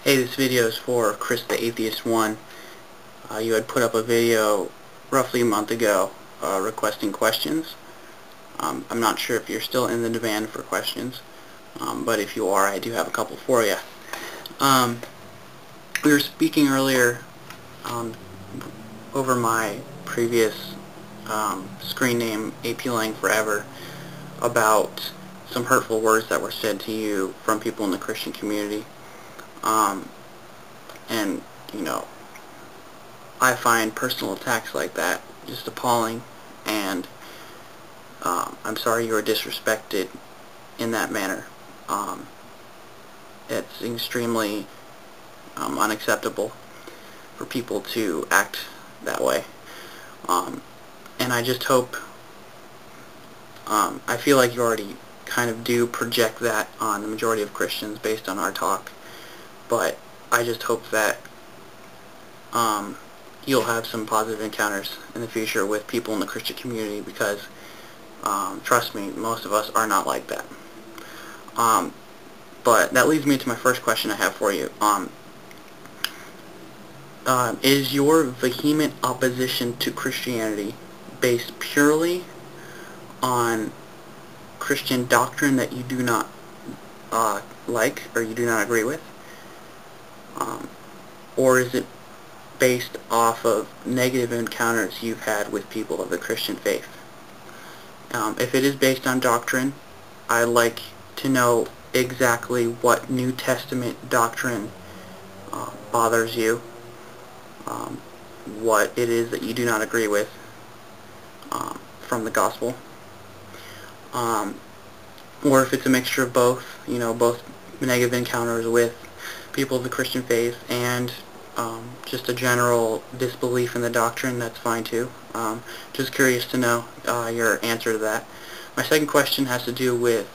Hey, this video is for Christheatheist1. You had put up a video roughly a month ago requesting questions. I'm not sure if you're still in the demand for questions, but if you are, I do have a couple for you. We were speaking earlier over my previous screen name, AP Forever, about some hurtful words that were said to you from people in the Christian community. And, you know, I find personal attacks like that just appalling, and I'm sorry you were disrespected in that manner. It's extremely unacceptable for people to act that way. And I just hope, I feel like you already kind of do project that on the majority of Christians based on our talk, but I just hope that you'll have some positive encounters in the future with people in the Christian community, because trust me, most of us are not like that. But that leads me to my first question I have for you. Is your vehement opposition to Christianity based purely on Christian doctrine that you do not like or you do not agree with? Or is it based off of negative encounters you've had with people of the Christian faith? If it is based on doctrine, I'd like to know exactly what New Testament doctrine bothers you, what it is that you do not agree with from the gospel, or if it's a mixture of both, you know, both negative encounters with people of the Christian faith and just a general disbelief in the doctrine, that's fine too. Just curious to know your answer to that. My second question has to do with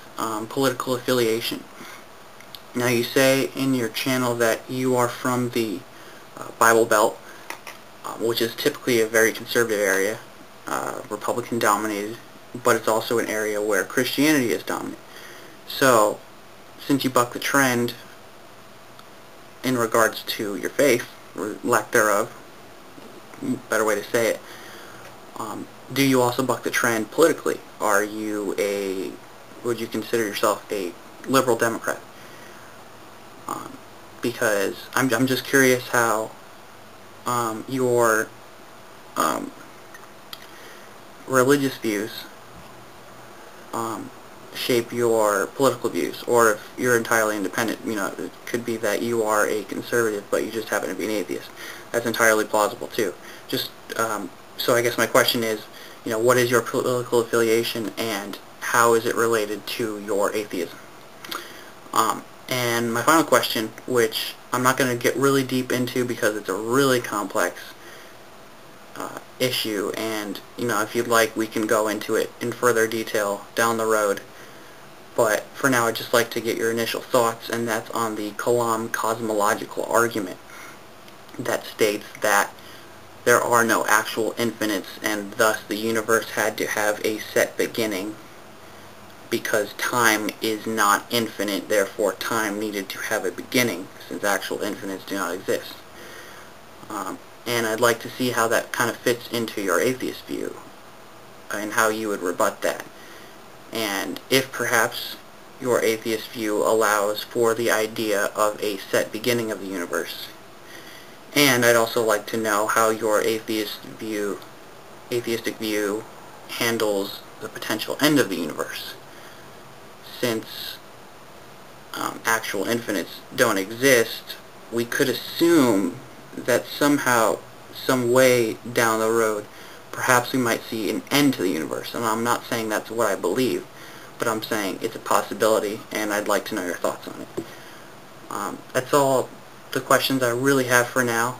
political affiliation. Now, you say in your channel that you are from the Bible Belt, which is typically a very conservative area, Republican dominated, but it's also an area where Christianity is dominant. So, since you buck the trend in regards to your faith, or lack thereof, better way to say it, do you also buck the trend politically? Are you would you consider yourself a liberal Democrat? Because I'm just curious how your religious views shape your political views, or if you're entirely independent. You know, it could be that you are a conservative, but you just happen to be an atheist. That's entirely plausible too. Just so I guess my question is, you know, what is your political affiliation, and how is it related to your atheism? And my final question, which I'm not going to get really deep into because it's a really complex issue, and, you know, if you'd like, we can go into it in further detail down the road. But for now, I'd just like to get your initial thoughts, and that's on the Kalam cosmological argument that states that there are no actual infinites, and thus the universe had to have a set beginning, because time is not infinite, therefore time needed to have a beginning, since actual infinites do not exist. And I'd like to see how that kind of fits into your atheist view, and how you would rebut that. And if perhaps your atheist view allows for the idea of a set beginning of the universe. And I'd also like to know how your atheistic view handles the potential end of the universe. Since actual infinites don't exist, we could assume that somehow, some way down the road, perhaps we might see an end to the universe. And I'm not saying that's what I believe, but I'm saying it's a possibility, and I'd like to know your thoughts on it. That's all the questions I really have for now.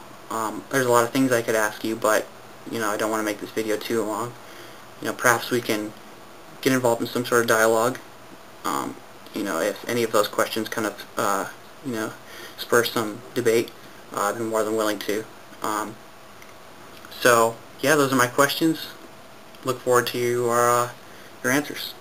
There's a lot of things I could ask you, but, you know, I don't want to make this video too long. You know, perhaps we can get involved in some sort of dialogue. You know, if any of those questions kind of, you know, spur some debate, I've been more than willing to. So, yeah, those are my questions. Look forward to your answers.